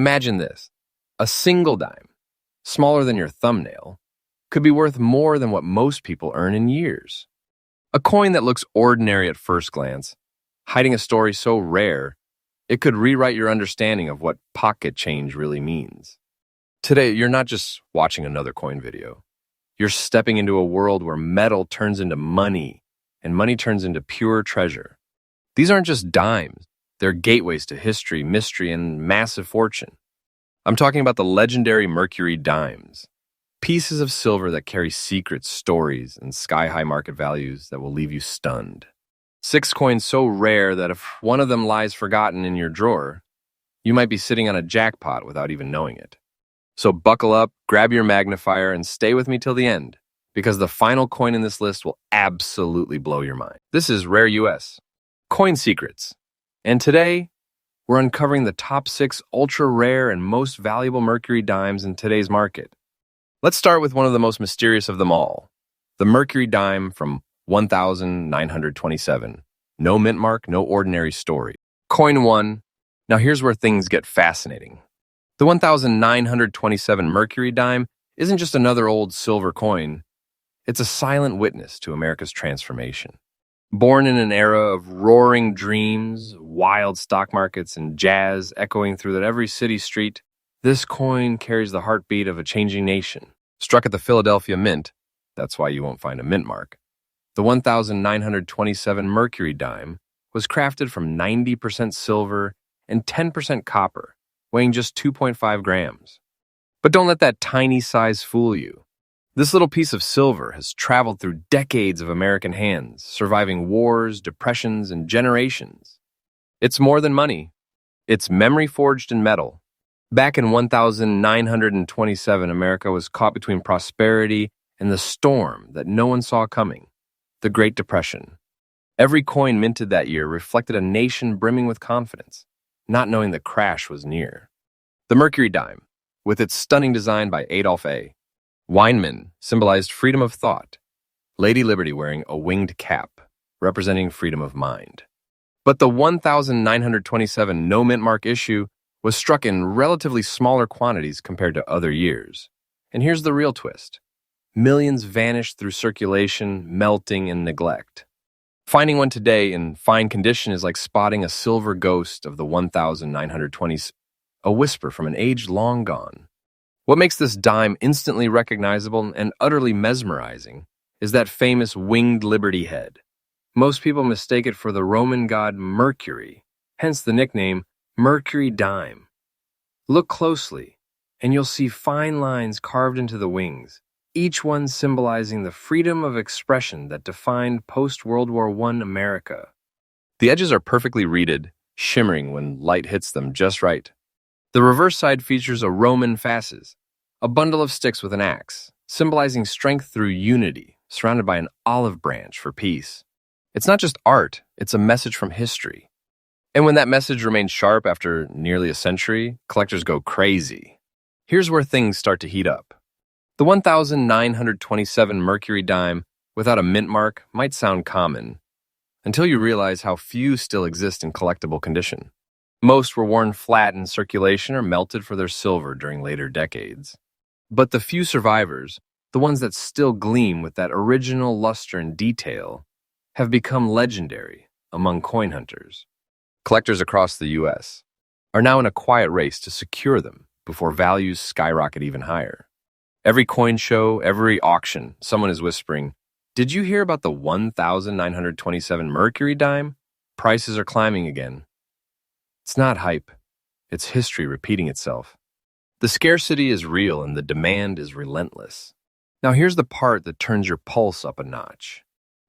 Imagine this. A single dime, smaller than your thumbnail, could be worth more than what most people earn in years. A coin that looks ordinary at first glance, hiding a story so rare, it could rewrite your understanding of what pocket change really means. Today, you're not just watching another coin video. You're stepping into a world where metal turns into money, and money turns into pure treasure. These aren't just dimes. They're gateways to history, mystery, and massive fortune. I'm talking about the legendary Mercury dimes. Pieces of silver that carry secrets, stories, and sky-high market values that will leave you stunned. 6 coins so rare that if one of them lies forgotten in your drawer, you might be sitting on a jackpot without even knowing it. So buckle up, grab your magnifier, and stay with me till the end, because the final coin in this list will absolutely blow your mind. This is Rare U.S. Coin Secrets. And today, we're uncovering the top 6 ultra-rare and most valuable Mercury dimes in today's market. Let's start with one of the most mysterious of them all, the Mercury dime from 1927. No mint mark, no ordinary story. Coin 1. Now here's where things get fascinating. The 1927 Mercury dime isn't just another old silver coin. It's a silent witness to America's transformation. Born in an era of roaring dreams, wild stock markets, and jazz echoing through every city street, this coin carries the heartbeat of a changing nation. Struck at the Philadelphia Mint, that's why you won't find a mint mark, the 1927 Mercury dime was crafted from 90% silver and 10% copper, weighing just 2.5 grams. But don't let that tiny size fool you. This little piece of silver has traveled through decades of American hands, surviving wars, depressions, and generations. It's more than money. It's memory forged in metal. Back in 1927, America was caught between prosperity and the storm that no one saw coming, the Great Depression. Every coin minted that year reflected a nation brimming with confidence, not knowing the crash was near. The Mercury dime, with its stunning design by Adolph A. Weinman, symbolized freedom of thought, Lady Liberty wearing a winged cap, representing freedom of mind. But the 1927 no mint mark issue was struck in relatively smaller quantities compared to other years. And here's the real twist. Millions vanished through circulation, melting, and neglect. Finding one today in fine condition is like spotting a silver ghost of the 1920s, a whisper from an age long gone. What makes this dime instantly recognizable and utterly mesmerizing is that famous winged liberty head. Most people mistake it for the Roman god Mercury, hence the nickname Mercury dime. Look closely, and you'll see fine lines carved into the wings, each one symbolizing the freedom of expression that defined post-World War I America. The edges are perfectly reeded, shimmering when light hits them just right. The reverse side features a Roman fasces, a bundle of sticks with an axe, symbolizing strength through unity, surrounded by an olive branch for peace. It's not just art, it's a message from history. And when that message remains sharp after nearly a century, collectors go crazy. Here's where things start to heat up. The 1927 Mercury dime without a mint mark might sound common, until you realize how few still exist in collectible condition. Most were worn flat in circulation or melted for their silver during later decades. But the few survivors, the ones that still gleam with that original luster and detail, have become legendary among coin hunters. Collectors across the U.S. are now in a quiet race to secure them before values skyrocket even higher. Every coin show, every auction, someone is whispering, "Did you hear about the 1927 Mercury dime? Prices are climbing again." It's not hype. It's history repeating itself. The scarcity is real and the demand is relentless. Now here's the part that turns your pulse up a notch.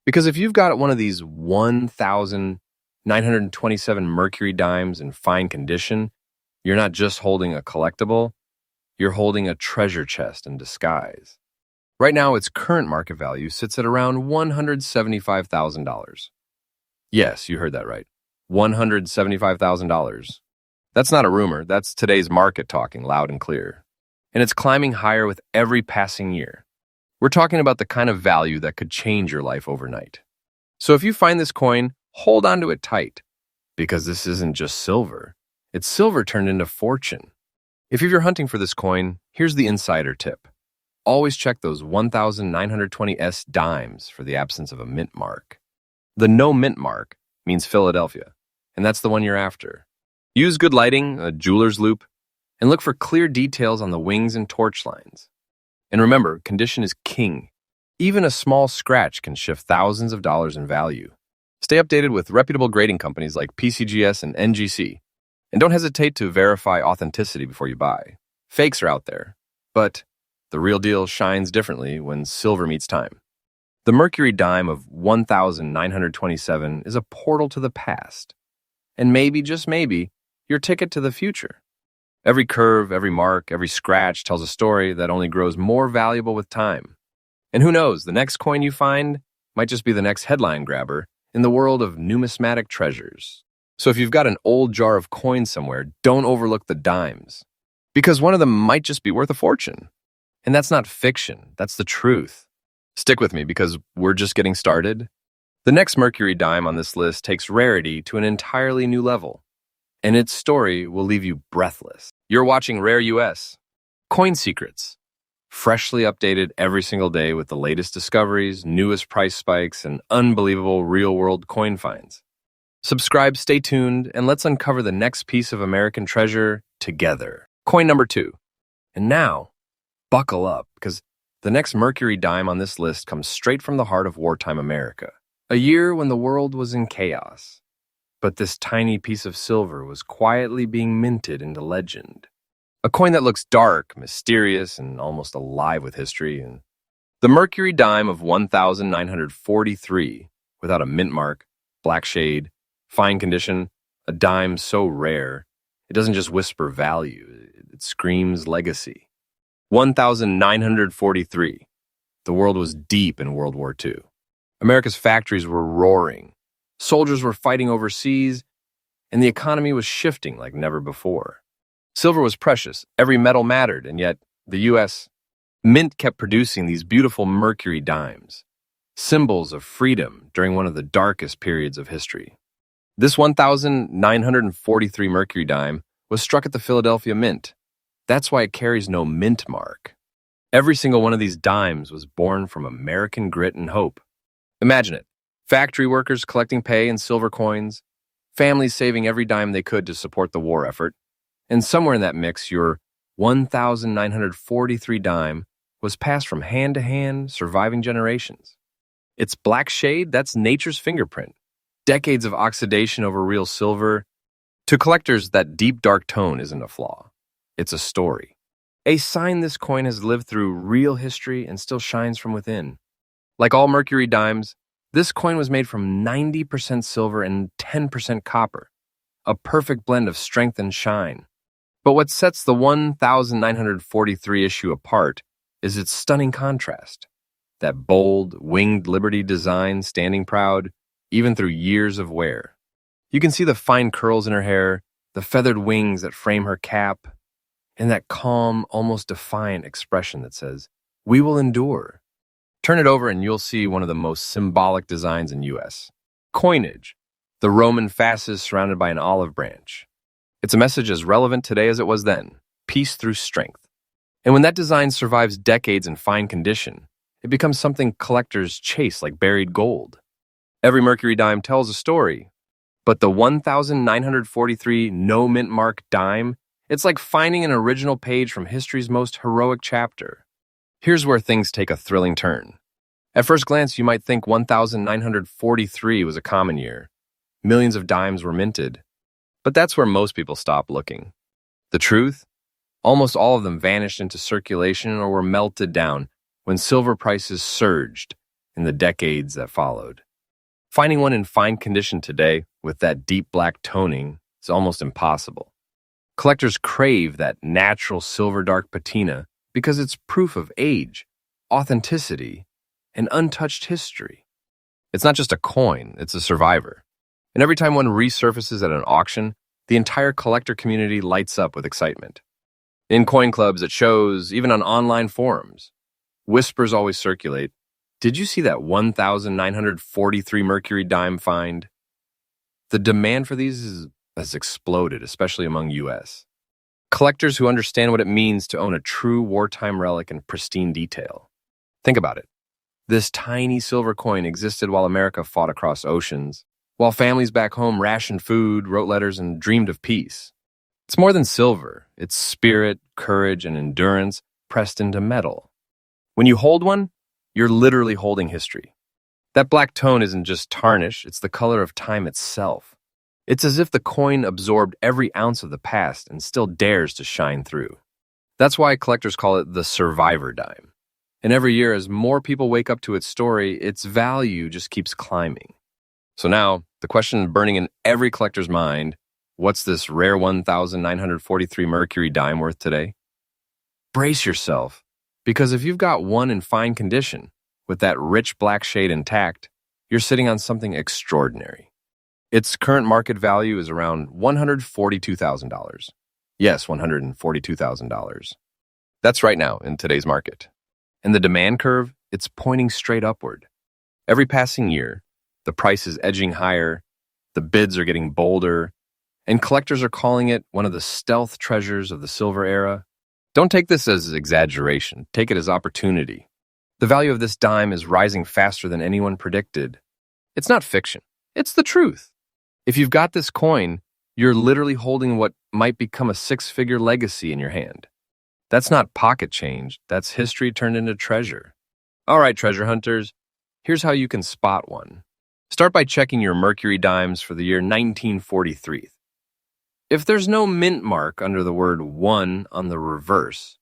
Because if you've got one of these 1927 Mercury dimes in fine condition, you're not just holding a collectible, you're holding a treasure chest in disguise. Right now, its current market value sits at around $175,000. Yes, you heard that right. $175,000. That's not a rumor, that's today's market talking loud and clear. And it's climbing higher with every passing year. We're talking about the kind of value that could change your life overnight. So if you find this coin, hold on to it tight, because this isn't just silver. It's silver turned into fortune. If you're hunting for this coin, here's the insider tip. Always check those 1920S dimes for the absence of a mint mark. The no mint mark means Philadelphia, and that's the one you're after. Use good lighting, a jeweler's loupe, and look for clear details on the wings and torch lines. And remember, condition is king. Even a small scratch can shift thousands of dollars in value. Stay updated with reputable grading companies like PCGS and NGC. And don't hesitate to verify authenticity before you buy. Fakes are out there, but the real deal shines differently when silver meets time. The Mercury dime of 1927 is a portal to the past. And maybe, just maybe, your ticket to the future. Every curve, every mark, every scratch tells a story that only grows more valuable with time. And who knows, the next coin you find might just be the next headline grabber in the world of numismatic treasures. So if you've got an old jar of coins somewhere, don't overlook the dimes. Because one of them might just be worth a fortune. And that's not fiction, that's the truth. Stick with me because we're just getting started. The next Mercury dime on this list takes rarity to an entirely new level. And its story will leave you breathless. You're watching Rare U.S. Coin Secrets. Freshly updated every single day with the latest discoveries, newest price spikes, and unbelievable real-world coin finds. Subscribe, stay tuned, and let's uncover the next piece of American treasure together. Coin number 2. And now, buckle up, because the next Mercury dime on this list comes straight from the heart of wartime America. A year when the world was in chaos. But this tiny piece of silver was quietly being minted into legend. A coin that looks dark, mysterious, and almost alive with history. And the Mercury dime of 1943, without a mint mark, black shade, fine condition, a dime so rare, it doesn't just whisper value, it screams legacy. 1943. The world was deep in World War II. America's factories were roaring. Soldiers were fighting overseas, and the economy was shifting like never before. Silver was precious, every metal mattered, and yet the U.S. Mint kept producing these beautiful Mercury dimes, symbols of freedom during one of the darkest periods of history. This 1943 Mercury dime was struck at the Philadelphia Mint. That's why it carries no mint mark. Every single one of these dimes was born from American grit and hope. Imagine it. Factory workers collecting pay in silver coins, families saving every dime they could to support the war effort, and somewhere in that mix, your 1943 dime was passed from hand to hand, surviving generations. Its black shade, that's nature's fingerprint. Decades of oxidation over real silver. To collectors, that deep dark tone isn't a flaw. It's a story. A sign this coin has lived through real history and still shines from within. Like all Mercury dimes, this coin was made from 90% silver and 10% copper, a perfect blend of strength and shine. But what sets the 1943 issue apart is its stunning contrast. That bold, winged Liberty design standing proud, even through years of wear. You can see the fine curls in her hair, the feathered wings that frame her cap, and that calm, almost defiant expression that says, "We will endure." Turn it over and you'll see one of the most symbolic designs in U.S. Coinage, the Roman fasces surrounded by an olive branch. It's a message as relevant today as it was then, peace through strength. And when that design survives decades in fine condition, it becomes something collectors chase like buried gold. Every Mercury dime tells a story, but the 1943 no mint mark dime, it's like finding an original page from history's most heroic chapter. Here's where things take a thrilling turn. At first glance, you might think 1943 was a common year. Millions of dimes were minted. But that's where most people stop looking. The truth? Almost all of them vanished into circulation or were melted down when silver prices surged in the decades that followed. Finding one in fine condition today with that deep black toning is almost impossible. Collectors crave that natural silver dark patina because it's proof of age, authenticity, and untouched history. It's not just a coin, it's a survivor. And every time one resurfaces at an auction, the entire collector community lights up with excitement. In coin clubs, at shows, even on online forums, whispers always circulate, "Did you see that 1943 Mercury dime find?" The demand for these has exploded, especially among U.S. Collectors who understand what it means to own a true wartime relic in pristine detail. Think about it. This tiny silver coin existed while America fought across oceans, while families back home rationed food, wrote letters, and dreamed of peace. It's more than silver. It's spirit, courage, and endurance pressed into metal. When you hold one, you're literally holding history. That black tone isn't just tarnish, it's the color of time itself. It's as if the coin absorbed every ounce of the past and still dares to shine through. That's why collectors call it the survivor dime. And every year, as more people wake up to its story, its value just keeps climbing. So now, the question burning in every collector's mind, what's this rare 1943 Mercury dime worth today? Brace yourself, because if you've got one in fine condition, with that rich black shade intact, you're sitting on something extraordinary. Its current market value is around $142,000. Yes, $142,000. That's right now in today's market. And the demand curve, it's pointing straight upward. Every passing year, the price is edging higher, the bids are getting bolder, and collectors are calling it one of the stealth treasures of the silver era. Don't take this as exaggeration, take it as opportunity. The value of this dime is rising faster than anyone predicted. It's not fiction, it's the truth. If you've got this coin, you're literally holding what might become a six-figure legacy in your hand. That's not pocket change, that's history turned into treasure. All right, treasure hunters, here's how you can spot one. Start by checking your Mercury dimes for the year 1943. If there's no mint mark under the word 1 on the reverse,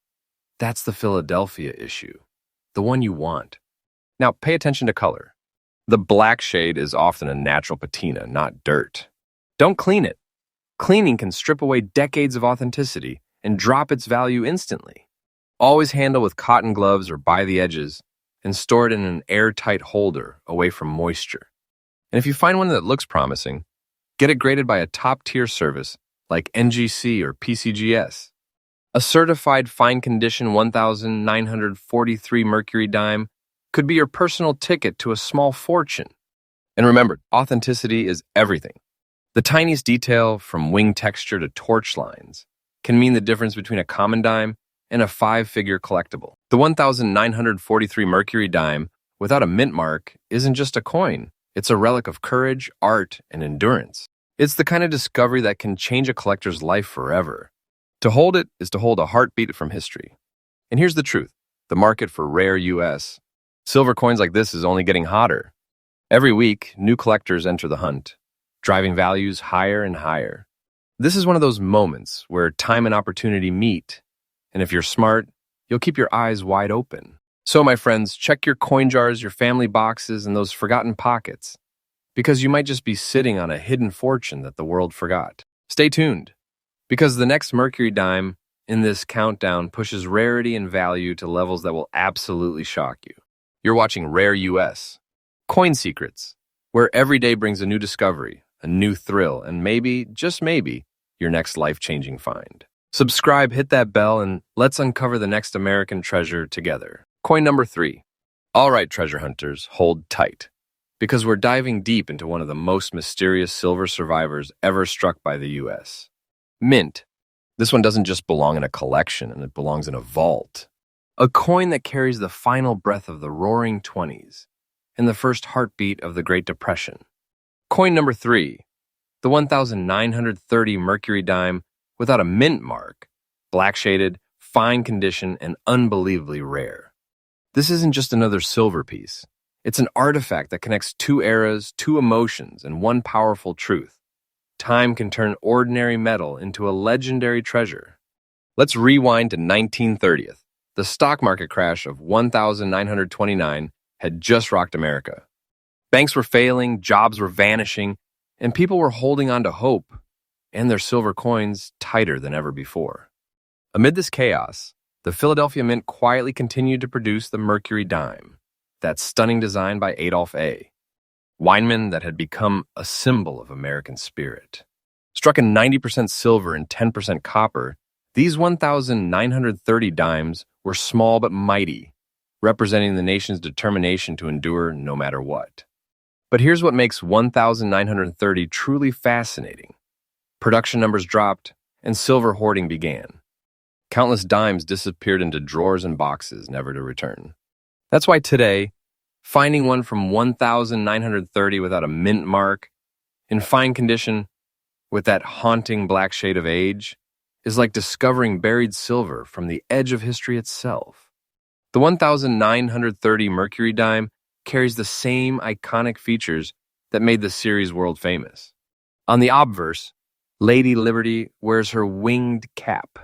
that's the Philadelphia issue, the one you want. Now, pay attention to color. The black shade is often a natural patina, not dirt. Don't clean it. Cleaning can strip away decades of authenticity and drop its value instantly. Always handle with cotton gloves or by the edges and store it in an airtight holder away from moisture. And if you find one that looks promising, get it graded by a top-tier service like NGC or PCGS. A certified fine condition 1943 Mercury dime could be your personal ticket to a small fortune. And remember, authenticity is everything. The tiniest detail, from wing texture to torch lines, can mean the difference between a common dime and a five-figure collectible. The 1943 Mercury dime, without a mint mark, isn't just a coin. It's a relic of courage, art, and endurance. It's the kind of discovery that can change a collector's life forever. To hold it is to hold a heartbeat from history. And here's the truth. The market for Rare U.S. silver coins like this is only getting hotter. Every week, new collectors enter the hunt, driving values higher and higher. This is one of those moments where time and opportunity meet, and if you're smart, you'll keep your eyes wide open. So, my friends, check your coin jars, your family boxes, and those forgotten pockets, because you might just be sitting on a hidden fortune that the world forgot. Stay tuned, because the next Mercury dime in this countdown pushes rarity and value to levels that will absolutely shock you. You're watching Rare U.S. Coin Secrets, where every day brings a new discovery, a new thrill, and maybe, just maybe, your next life-changing find. Subscribe, hit that bell, and let's uncover the next American treasure together. Coin number 3. All right, treasure hunters, hold tight, because we're diving deep into one of the most mysterious silver survivors ever struck by the U.S. Mint. This one doesn't just belong in a collection, and it belongs in a vault. A coin that carries the final breath of the Roaring '20s and the first heartbeat of the Great Depression. Coin number 3. The 1930 Mercury dime without a mint mark, black-shaded, fine condition, and unbelievably rare. This isn't just another silver piece. It's an artifact that connects two eras, two emotions, and one powerful truth. Time can turn ordinary metal into a legendary treasure. Let's rewind to 1930. The stock market crash of 1929 had just rocked America. Banks were failing, jobs were vanishing, and people were holding on to hope and their silver coins tighter than ever before. Amid this chaos, the Philadelphia Mint quietly continued to produce the Mercury dime, that stunning design by Adolph A. Weinman that had become a symbol of American spirit. Struck in 90% silver and 10% copper, these 1930 dimes were small but mighty, representing the nation's determination to endure no matter what. But here's what makes 1930 truly fascinating. Production numbers dropped, and silver hoarding began. Countless dimes disappeared into drawers and boxes, never to return. That's why today, finding one from 1930 without a mint mark, in fine condition, with that haunting black shade of age, is like discovering buried silver from the edge of history itself. The 1930 Mercury dime carries the same iconic features that made the series world famous. On the obverse, Lady Liberty wears her winged cap,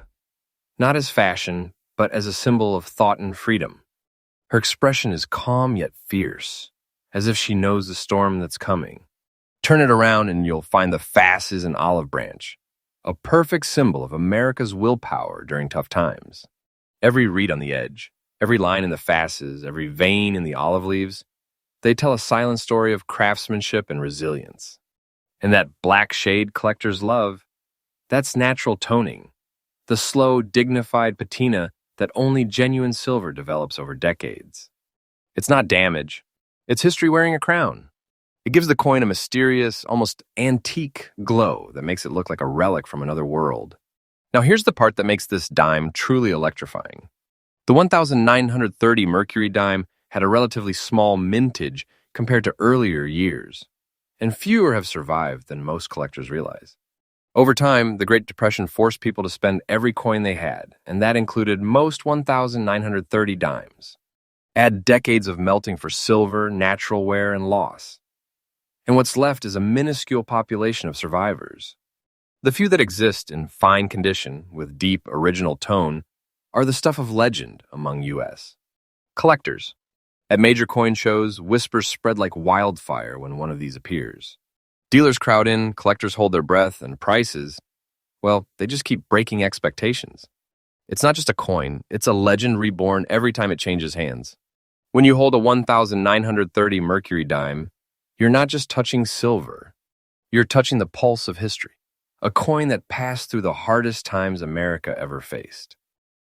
not as fashion, but as a symbol of thought and freedom. Her expression is calm yet fierce, as if she knows the storm that's coming. Turn it around and you'll find the fasces and olive branch, a perfect symbol of America's willpower during tough times. Every reed on the edge, every line in the fasces, every vein in the olive leaves, they tell a silent story of craftsmanship and resilience. And that black shade collectors love, that's natural toning, the slow, dignified patina that only genuine silver develops over decades. It's not damage, it's history wearing a crown. It gives the coin a mysterious, almost antique glow that makes it look like a relic from another world. Now here's the part that makes this dime truly electrifying. The 1930 Mercury dime had a relatively small mintage compared to earlier years, and fewer have survived than most collectors realize. Over time, the Great Depression forced people to spend every coin they had, and that included most 1930 dimes. Add decades of melting for silver, natural wear, and loss. And what's left is a minuscule population of survivors. The few that exist in fine condition, with deep, original tone, are the stuff of legend among U.S. collectors. At major coin shows, whispers spread like wildfire when one of these appears. Dealers crowd in, collectors hold their breath, and prices, well, they just keep breaking expectations. It's not just a coin, it's a legend reborn every time it changes hands. When you hold a 1930 Mercury dime, you're not just touching silver, you're touching the pulse of history, a coin that passed through the hardest times America ever faced.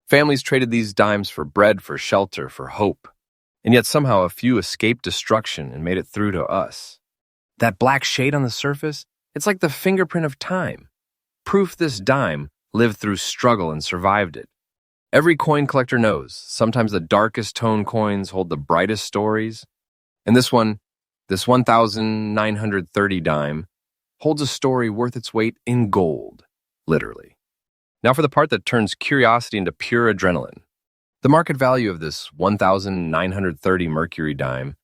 Families traded these dimes for bread, for shelter, for hope, and yet somehow a few escaped destruction and made it through to us. That black shade on the surface, it's like the fingerprint of time, proof this dime lived through struggle and survived it. Every coin collector knows, sometimes the darkest tone coins hold the brightest stories, and this 1930 dime, holds a story worth its weight in gold, literally. Now for the part that turns curiosity into pure adrenaline. The market value of this 1930 Mercury dime,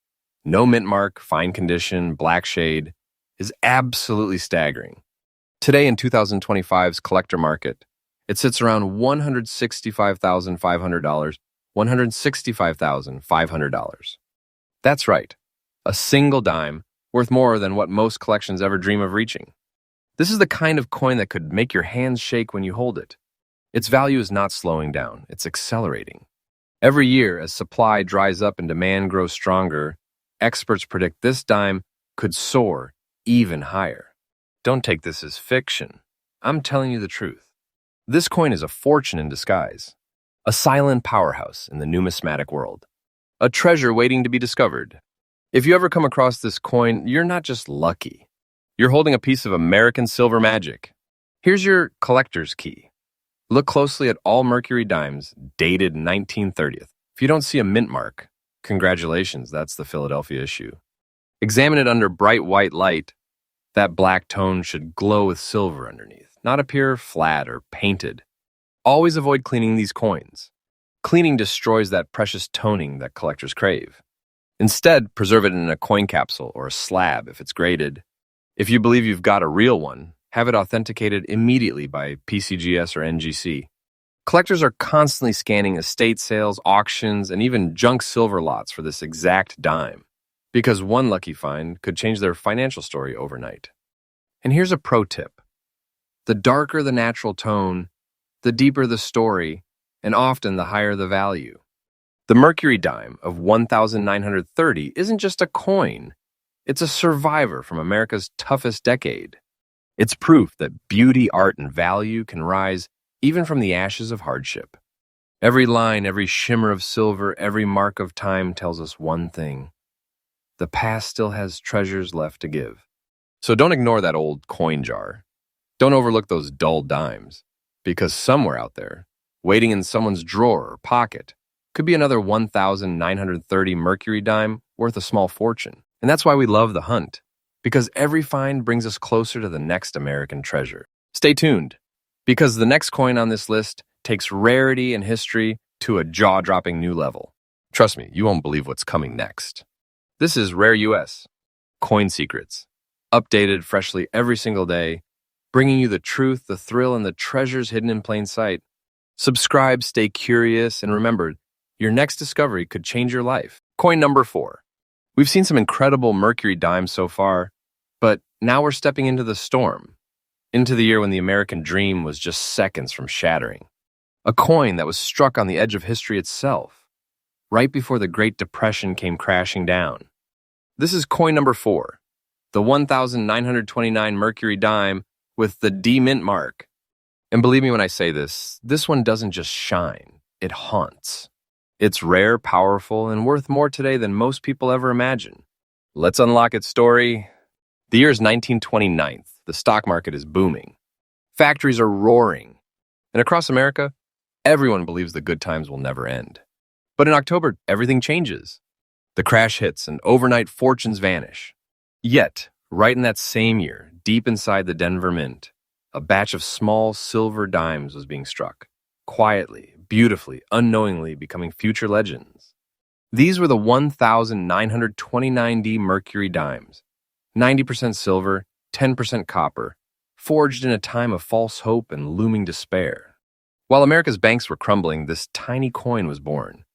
no mint mark, fine condition, black shade, is absolutely staggering. Today in 2025's collector market, it sits around $165,500, $165,500. That's right, a single dime worth more than what most collections ever dream of reaching. This is the kind of coin that could make your hands shake when you hold it. Its value is not slowing down, it's accelerating. Every year, as supply dries up and demand grows stronger, experts predict this dime could soar even higher. Don't take this as fiction. I'm telling you the truth. This coin is a fortune in disguise, a silent powerhouse in the numismatic world, a treasure waiting to be discovered. If you ever come across this coin, you're not just lucky. You're holding a piece of American silver magic. Here's your collector's key. Look closely at all Mercury dimes dated 1930. If you don't see a mint mark, congratulations, that's the Philadelphia issue. Examine it under bright white light. That black tone should glow with silver underneath, not appear flat or painted. Always avoid cleaning these coins. Cleaning destroys that precious toning that collectors crave. Instead, preserve it in a coin capsule or a slab if it's graded. If you believe you've got a real one, have it authenticated immediately by PCGS or NGC. Collectors are constantly scanning estate sales, auctions, and even junk silver lots for this exact dime, because one lucky find could change their financial story overnight. And here's a pro tip. The darker the natural tone, the deeper the story, and often the higher the value. The Mercury dime of 1930 isn't just a coin. It's a survivor from America's toughest decade. It's proof that beauty, art, and value can rise even from the ashes of hardship. Every line, every shimmer of silver, every mark of time tells us one thing. The past still has treasures left to give. So don't ignore that old coin jar. Don't overlook those dull dimes, because somewhere out there, waiting in someone's drawer or pocket. Could be another 1,930 Mercury dime worth a small fortune. And that's why we love the hunt, because every find brings us closer to the next American treasure. Stay tuned, because the next coin on this list takes rarity and history to a jaw-dropping new level. Trust me, you won't believe what's coming next. This is Rare U.S. Coin Secrets, updated freshly every single day, bringing you the truth, the thrill, and the treasures hidden in plain sight. Subscribe, stay curious, and remember, your next discovery could change your life. Coin number 4. We've seen some incredible Mercury dimes so far, but now we're stepping into the storm, into the year when the American dream was just seconds from shattering. A coin that was struck on the edge of history itself, right before the Great Depression came crashing down. This is coin number 4, the 1,929 Mercury dime with the D mint mark. And believe me when I say this one doesn't just shine, it haunts. It's rare, powerful, and worth more today than most people ever imagine. Let's unlock its story. The year is 1929. The stock market is booming. Factories are roaring. And across America, everyone believes the good times will never end. But in October, everything changes. The crash hits and overnight fortunes vanish. Yet, right in that same year, deep inside the Denver Mint, a batch of small silver dimes was being struck, quietly, beautifully, unknowingly becoming future legends. These were the 1,929D Mercury dimes, 90% silver, 10% copper, forged in a time of false hope and looming despair. While America's banks were crumbling, this tiny coin was born,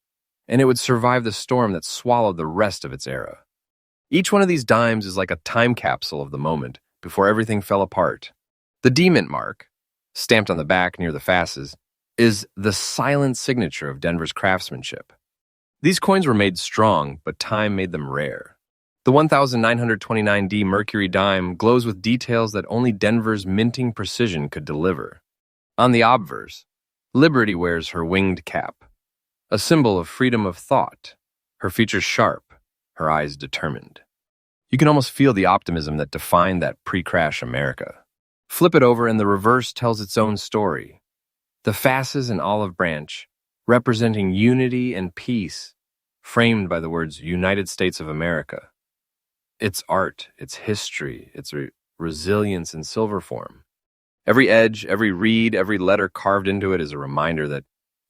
and it would survive the storm that swallowed the rest of its era. Each one of these dimes is like a time capsule of the moment before everything fell apart. The D mint mark, stamped on the back near the faces, is the silent signature of Denver's craftsmanship. These coins were made strong, but time made them rare. The 1,929D Mercury dime glows with details that only Denver's minting precision could deliver. On the obverse, Liberty wears her winged cap, a symbol of freedom of thought, her features sharp, her eyes determined. You can almost feel the optimism that defined that pre-crash America. Flip it over and the reverse tells its own story. The fasces and olive branch, representing unity and peace, framed by the words United States of America. It's art, it's history, it's resilience in silver form. Every edge, every reed, every letter carved into it is a reminder that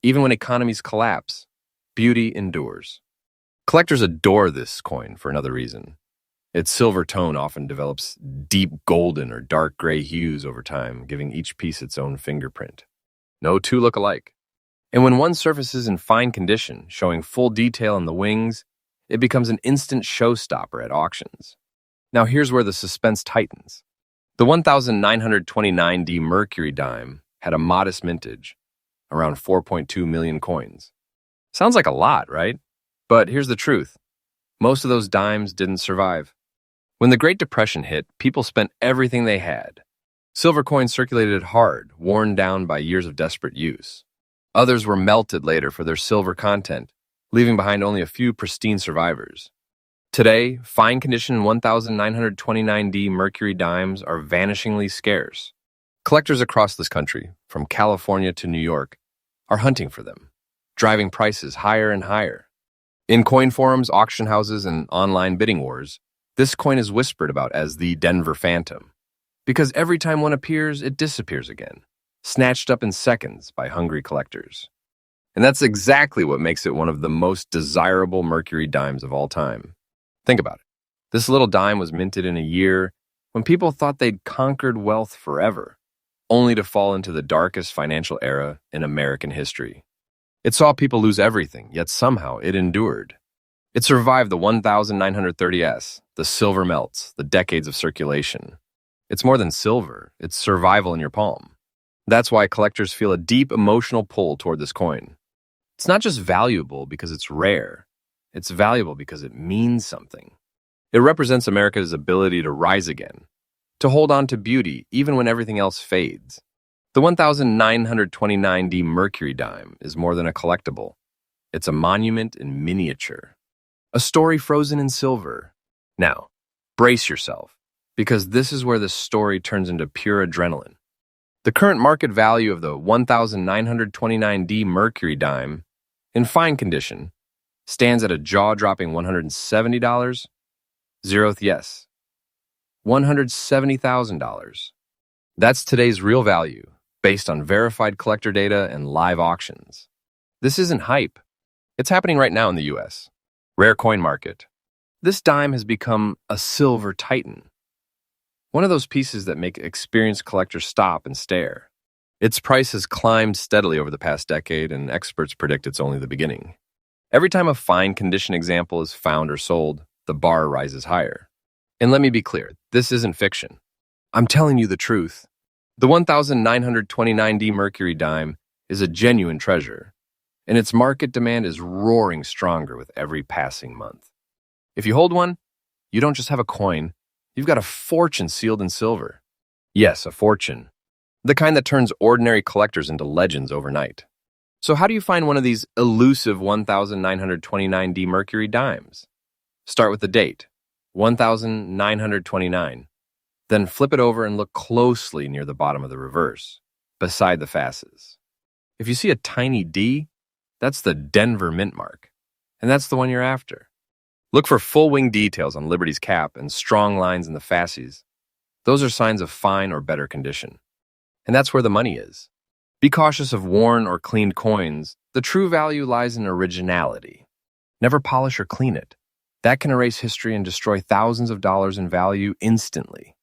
even when economies collapse, beauty endures. Collectors adore this coin for another reason. Its silver tone often develops deep golden or dark gray hues over time, giving each piece its own fingerprint. No two look alike. And when one surfaces in fine condition, showing full detail in the wings, it becomes an instant showstopper at auctions. Now here's where the suspense tightens. The 1,929D Mercury dime had a modest mintage, around 4.2 million coins. Sounds like a lot, right? But here's the truth. Most of those dimes didn't survive. When the Great Depression hit, people spent everything they had. Silver coins circulated hard, worn down by years of desperate use. Others were melted later for their silver content, leaving behind only a few pristine survivors. Today, fine condition 1,929D Mercury dimes are vanishingly scarce. Collectors across this country, from California to New York, are hunting for them, driving prices higher and higher. In coin forums, auction houses, and online bidding wars, this coin is whispered about as the Denver Phantom, because every time one appears, it disappears again, snatched up in seconds by hungry collectors. And that's exactly what makes it one of the most desirable Mercury dimes of all time. Think about it. This little dime was minted in a year when people thought they'd conquered wealth forever, only to fall into the darkest financial era in American history. It saw people lose everything, yet somehow it endured. It survived the 1,930S, the silver melts, the decades of circulation. It's more than silver, it's survival in your palm. That's why collectors feel a deep emotional pull toward this coin. It's not just valuable because it's rare, it's valuable because it means something. It represents America's ability to rise again, to hold on to beauty even when everything else fades. The 1,929D Mercury dime is more than a collectible. It's a monument in miniature. A story frozen in silver. Now, brace yourself, because this is where the story turns into pure adrenaline. The current market value of the 1929D Mercury dime, in fine condition, stands at a jaw-dropping $170. Zeroth yes, $170,000. That's today's real value, based on verified collector data and live auctions. This isn't hype. It's happening right now in the U.S. Rare coin market. This dime has become a silver titan, one of those pieces that make experienced collectors stop and stare. Its price has climbed steadily over the past decade, and experts predict it's only the beginning. Every time a fine condition example is found or sold, the bar rises higher. And let me be clear, this isn't fiction. I'm telling you the truth. The 1929D Mercury dime is a genuine treasure, and its market demand is roaring stronger with every passing month. If you hold one, you don't just have a coin, you've got a fortune sealed in silver. Yes, a fortune. The kind that turns ordinary collectors into legends overnight. So how do you find one of these elusive 1929D Mercury dimes? Start with the date, 1929. Then flip it over and look closely near the bottom of the reverse, beside the fasces. If you see a tiny D, that's the Denver mint mark, and that's the one you're after. Look for full wing details on Liberty's cap and strong lines in the fasces. Those are signs of fine or better condition. And that's where the money is. Be cautious of worn or cleaned coins. The true value lies in originality. Never polish or clean it. That can erase history and destroy thousands of dollars in value instantly.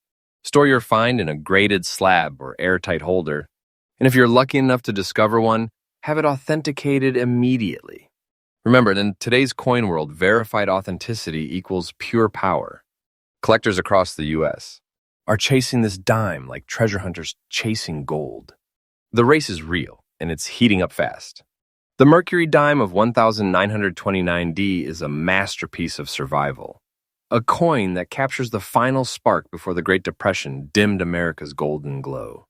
Store your find in a graded slab or airtight holder. And if you're lucky enough to discover one, have it authenticated immediately. Remember, in today's coin world, verified authenticity equals pure power. Collectors across the U.S. are chasing this dime like treasure hunters chasing gold. The race is real, and it's heating up fast. The Mercury dime of 1929D is a masterpiece of survival, a coin that captures the final spark before the Great Depression dimmed America's golden glow.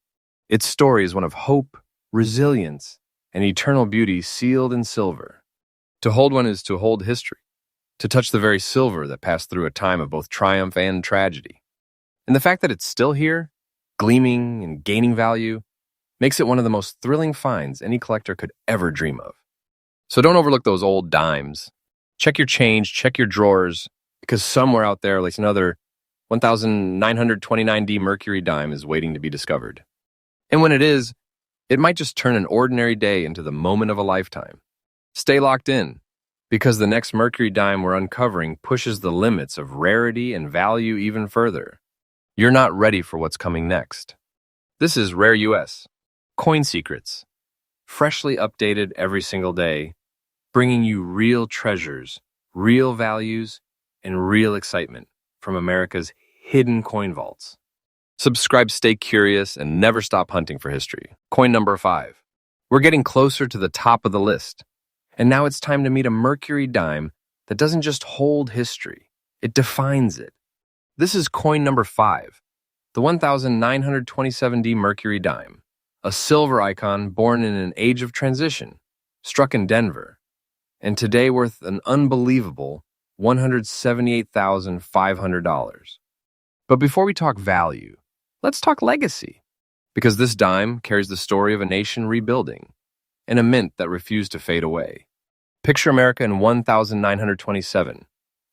Its story is one of hope, resilience, and eternal beauty sealed in silver. To hold one is to hold history, to touch the very silver that passed through a time of both triumph and tragedy. And the fact that it's still here, gleaming and gaining value, makes it one of the most thrilling finds any collector could ever dream of. So don't overlook those old dimes. Check your change, check your drawers, because somewhere out there, like another 1929D Mercury dime is waiting to be discovered. And when it is, it might just turn an ordinary day into the moment of a lifetime. Stay locked in, because the next Mercury dime we're uncovering pushes the limits of rarity and value even further. You're not ready for what's coming next. This is Rare U.S. Coin Secrets, freshly updated every single day, bringing you real treasures, real values, and real excitement from America's hidden coin vaults. Subscribe, stay curious, and never stop hunting for history. Coin number 5. We're getting closer to the top of the list, and now it's time to meet a Mercury dime that doesn't just hold history, it defines it. This is coin number 5, the 1927D Mercury dime, a silver icon born in an age of transition, struck in Denver, and today worth an unbelievable $178,500. But before we talk value, let's talk legacy, because this dime carries the story of a nation rebuilding and a mint that refused to fade away. Picture America in 1927,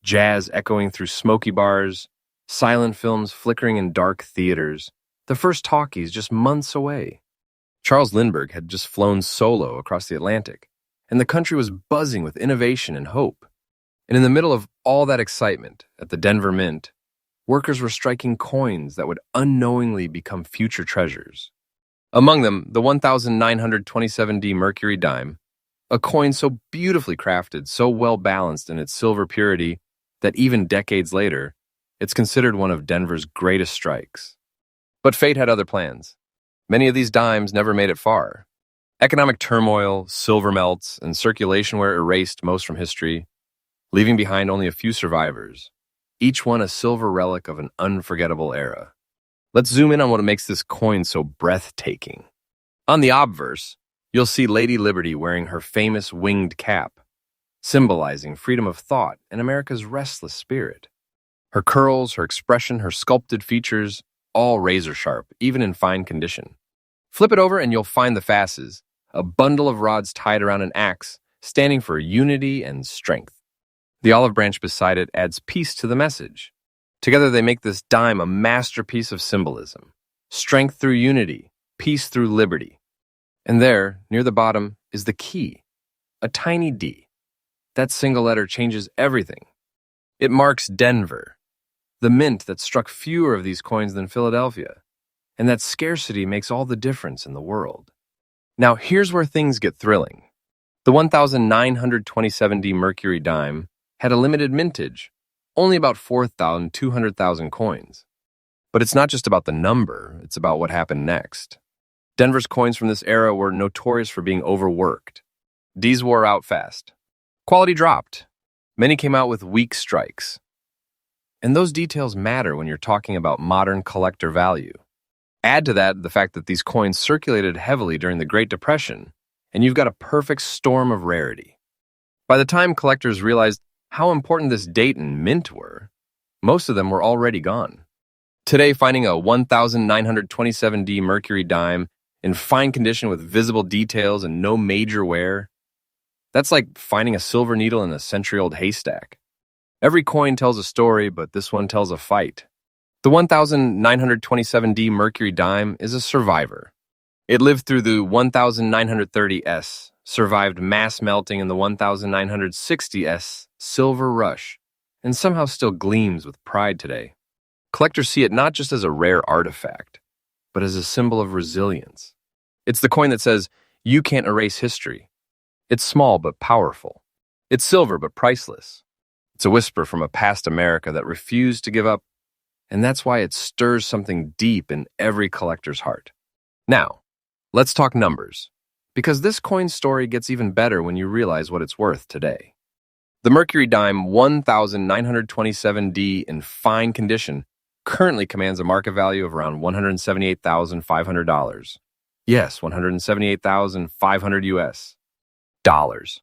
jazz echoing through smoky bars, silent films flickering in dark theaters, the first talkies just months away. Charles Lindbergh had just flown solo across the Atlantic, and the country was buzzing with innovation and hope. And in the middle of all that excitement, at the Denver Mint, workers were striking coins that would unknowingly become future treasures. Among them, the 1927D Mercury dime, a coin so beautifully crafted, so well-balanced in its silver purity that even decades later, it's considered one of Denver's greatest strikes. But fate had other plans. Many of these dimes never made it far. Economic turmoil, silver melts, and circulation were erased most from history, leaving behind only a few survivors, each one a silver relic of an unforgettable era. Let's zoom in on what makes this coin so breathtaking. On the obverse, you'll see Lady Liberty wearing her famous winged cap, symbolizing freedom of thought and America's restless spirit. Her curls, her expression, her sculpted features, all razor sharp, even in fine condition. Flip it over and you'll find the fasces, a bundle of rods tied around an axe, standing for unity and strength. The olive branch beside it adds peace to the message. Together they make this dime a masterpiece of symbolism. Strength through unity, peace through liberty. And there, near the bottom, is the key, a tiny D. That single letter changes everything. It marks Denver, the mint that struck fewer of these coins than Philadelphia. And that scarcity makes all the difference in the world. Now, here's where things get thrilling. The 1927D Mercury dime had a limited mintage, only about 200,000 coins. But it's not just about the number, it's about what happened next. Denver's coins from this era were notorious for being overworked. Ds wore out fast. Quality dropped. Many came out with weak strikes. And those details matter when you're talking about modern collector value. Add to that the fact that these coins circulated heavily during the Great Depression, and you've got a perfect storm of rarity. By the time collectors realized how important this date and mint were, most of them were already gone. Today, finding a 1927D Mercury dime in fine condition with visible details and no major wear, that's like finding a silver needle in a century-old haystack. Every coin tells a story, but this one tells a fight. The 1927D Mercury dime is a survivor. It lived through the 1930S, survived mass melting in the 1960S silver rush, and somehow still gleams with pride today. Collectors see it not just as a rare artifact, but as a symbol of resilience. It's the coin that says, you can't erase history. It's small but powerful. It's silver but priceless. It's a whisper from a past America that refused to give up, and that's why it stirs something deep in every collector's heart. Now, let's talk numbers, because this coin story gets even better when you realize what it's worth today. The Mercury dime 1927D in fine condition currently commands a market value of around $178,500. Yes, $178,500 US dollars.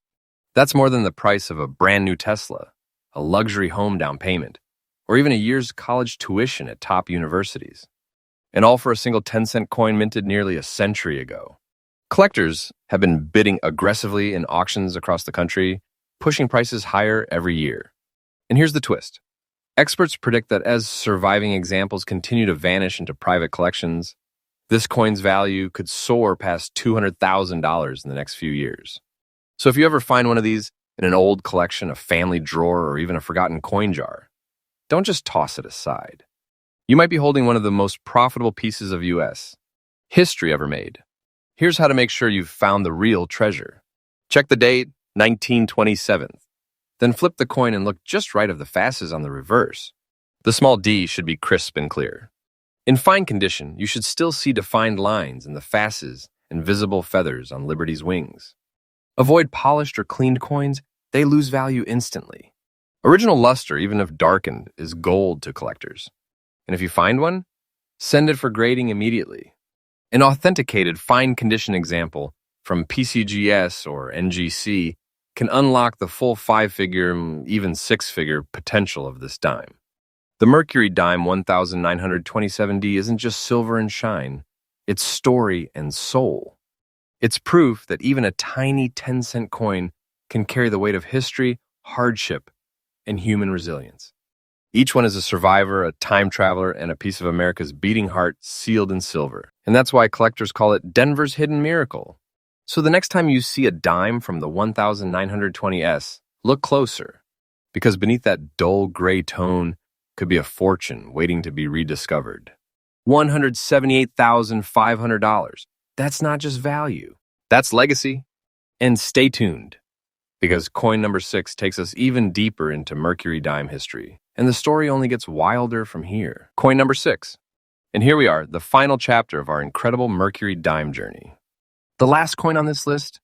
That's more than the price of a brand new Tesla, a luxury home down payment, or even a year's college tuition at top universities. And all for a single 10-cent coin minted nearly a century ago. Collectors have been bidding aggressively in auctions across the country, pushing prices higher every year. And here's the twist. Experts predict that as surviving examples continue to vanish into private collections, this coin's value could soar past $200,000 in the next few years. So if you ever find one of these in an old collection, a family drawer, or even a forgotten coin jar, don't just toss it aside. You might be holding one of the most profitable pieces of U.S. history ever made. Here's how to make sure you've found the real treasure. Check the date, 1927. Then flip the coin and look just right of the fasces on the reverse. The small D should be crisp and clear. In fine condition, you should still see defined lines in the fasces and visible feathers on Liberty's wings. Avoid polished or cleaned coins, they lose value instantly. Original luster, even if darkened, is gold to collectors. And if you find one, send it for grading immediately. An authenticated fine condition example from PCGS or NGC can unlock the full 5-figure, even 6-figure potential of this dime. The Mercury dime 1927D isn't just silver and shine, it's story and soul. It's proof that even a tiny 10-cent coin can carry the weight of history, hardship, and human resilience. Each one is a survivor, a time traveler, and a piece of America's beating heart sealed in silver. And that's why collectors call it Denver's hidden miracle. So the next time you see a dime from the 1920S, look closer, because beneath that dull gray tone could be a fortune waiting to be rediscovered. $178,500. That's not just value. That's legacy. And stay tuned, because coin number 6 takes us even deeper into Mercury dime history, and the story only gets wilder from here. Coin number 6. And here we are, the final chapter of our incredible Mercury dime journey. The last coin on this list,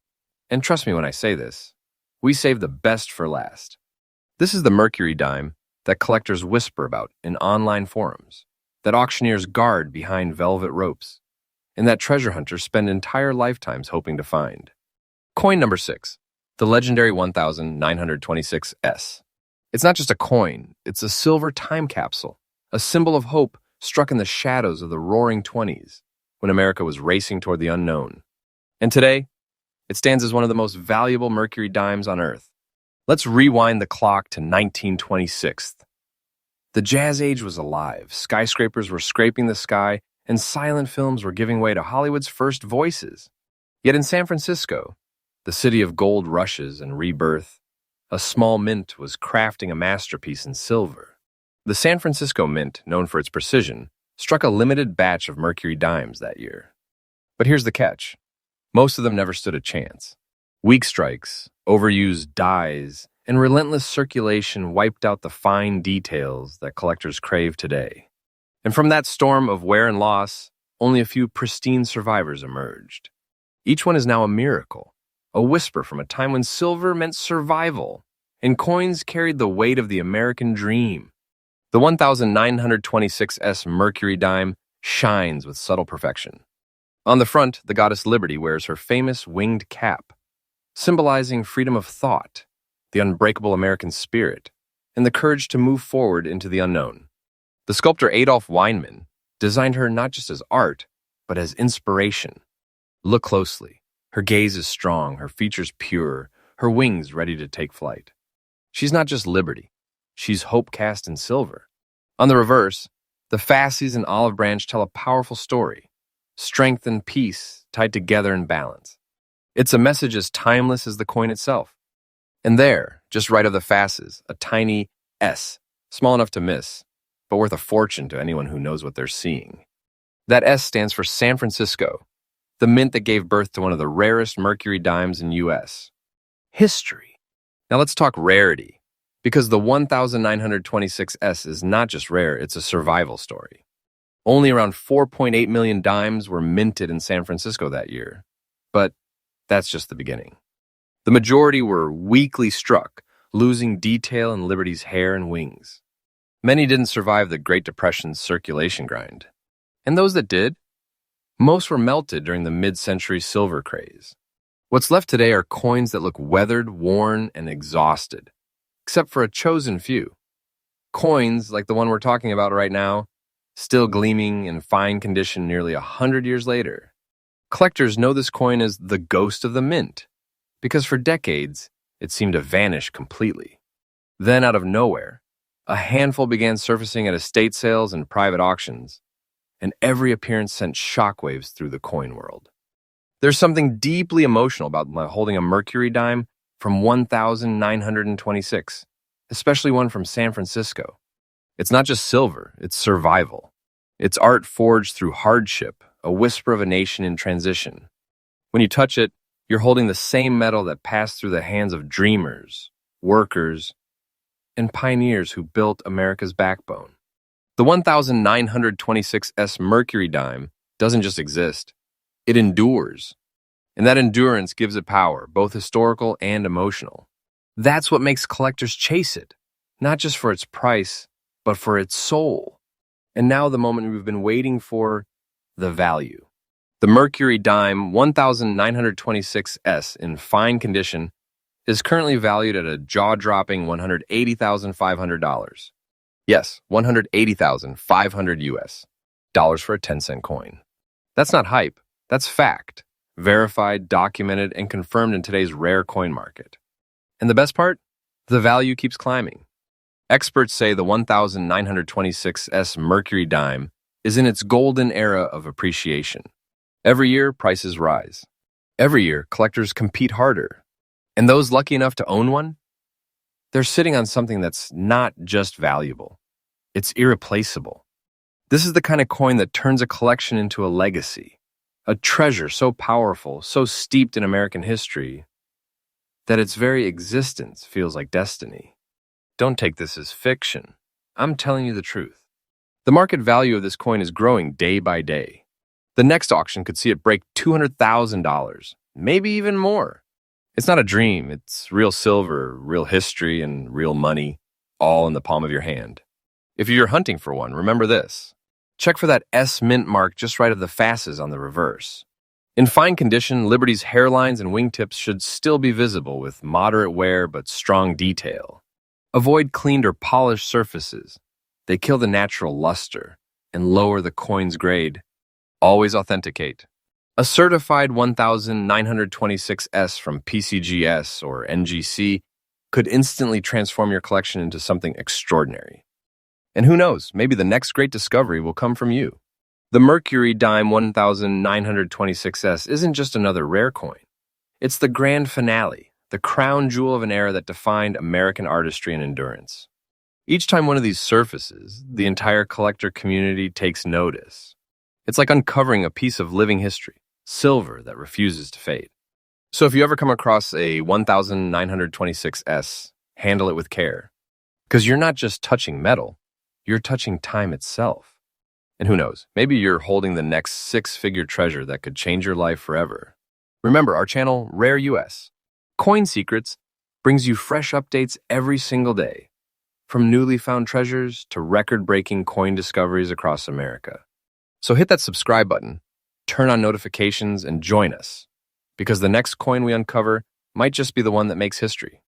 and trust me when I say this, we saved the best for last. This is the Mercury dime that collectors whisper about in online forums, that auctioneers guard behind velvet ropes, and that treasure hunters spend entire lifetimes hoping to find. Coin number 6, the legendary 1926S. It's not just a coin, it's a silver time capsule, a symbol of hope struck in the shadows of the roaring 20s. when America was racing toward the unknown. And today, it stands as one of the most valuable Mercury dimes on Earth. Let's rewind the clock to 1926. The Jazz Age was alive, skyscrapers were scraping the sky, and silent films were giving way to Hollywood's first voices. Yet in San Francisco, the city of gold rushes and rebirth, a small mint was crafting a masterpiece in silver. The San Francisco Mint, known for its precision, struck a limited batch of Mercury dimes that year. But here's the catch. Most of them never stood a chance. Weak strikes, overused dyes, and relentless circulation wiped out the fine details that collectors crave today. And from that storm of wear and loss, only a few pristine survivors emerged. Each one is now a miracle, a whisper from a time when silver meant survival, and coins carried the weight of the American dream. The 1926 Mercury dime shines with subtle perfection. On the front, the goddess Liberty wears her famous winged cap, symbolizing freedom of thought, the unbreakable American spirit, and the courage to move forward into the unknown. The sculptor Adolf Weinman designed her not just as art, but as inspiration. Look closely. Her gaze is strong, her features pure, her wings ready to take flight. She's not just Liberty. She's hope cast in silver. On the reverse, the fasces and olive branch tell a powerful story. Strength and peace tied together in balance. It's a message as timeless as the coin itself. And there, just right of the fasces, a tiny S, small enough to miss, but worth a fortune to anyone who knows what they're seeing. That S stands for San Francisco, the mint that gave birth to one of the rarest Mercury dimes in U.S. history. Now let's talk rarity, because the 1926 is not just rare, it's a survival story. Only around 4.8 million dimes were minted in San Francisco that year, but that's just the beginning. The majority were weakly struck, losing detail in Liberty's hair and wings. Many didn't survive the Great Depression's circulation grind. And those that did, most were melted during the mid-century silver craze. What's left today are coins that look weathered, worn, and exhausted, except for a chosen few. Coins, like the one we're talking about right now, still gleaming in fine condition nearly 100 years later. Collectors know this coin as the ghost of the mint, because for decades, it seemed to vanish completely. Then, out of nowhere, a handful began surfacing at estate sales and private auctions, and every appearance sent shockwaves through the coin world. There's something deeply emotional about holding a Mercury dime from 1926, especially one from San Francisco. It's not just silver, it's survival. It's art forged through hardship, a whisper of a nation in transition. When you touch it, you're holding the same metal that passed through the hands of dreamers, workers, and pioneers who built America's backbone. The 1926 Mercury dime doesn't just exist, it endures. And that endurance gives it power, both historical and emotional. That's what makes collectors chase it, not just for its price, but for its soul. And now the moment we've been waiting for, the value. The Mercury dime 1926 in fine condition is currently valued at a jaw-dropping $180,500. Yes, $180,500 US dollars for a 10-cent coin. That's not hype, that's fact, verified, documented, and confirmed in today's rare coin market. And the best part? The value keeps climbing. Experts say the 1926 Mercury dime is in its golden era of appreciation. Every year, prices rise. Every year, collectors compete harder. And those lucky enough to own one, they're sitting on something that's not just valuable. It's irreplaceable. This is the kind of coin that turns a collection into a legacy, a treasure so powerful, so steeped in American history, that its very existence feels like destiny. Don't take this as fiction. I'm telling you the truth. The market value of this coin is growing day by day. The next auction could see it break $200,000, maybe even more. It's not a dream, it's real silver, real history, and real money, all in the palm of your hand. If you're hunting for one, remember this. Check for that S mint mark just right of the fasces on the reverse. In fine condition, Liberty's hairlines and wingtips should still be visible with moderate wear but strong detail. Avoid cleaned or polished surfaces. They kill the natural luster and lower the coin's grade. Always authenticate. A certified 1926S from PCGS or NGC could instantly transform your collection into something extraordinary. And who knows, maybe the next great discovery will come from you. The Mercury dime 1926S isn't just another rare coin. It's the grand finale, the crown jewel of an era that defined American artistry and endurance. Each time one of these surfaces, the entire collector community takes notice. It's like uncovering a piece of living history, silver that refuses to fade. So if you ever come across a 1926S, handle it with care. Because you're not just touching metal, you're touching time itself. And who knows, maybe you're holding the next six-figure treasure that could change your life forever. Remember, our channel, Rare U.S. Coin Secrets brings you fresh updates every single day, from newly found treasures to record-breaking coin discoveries across America. So hit that subscribe button, turn on notifications, and join us, because the next coin we uncover might just be the one that makes history.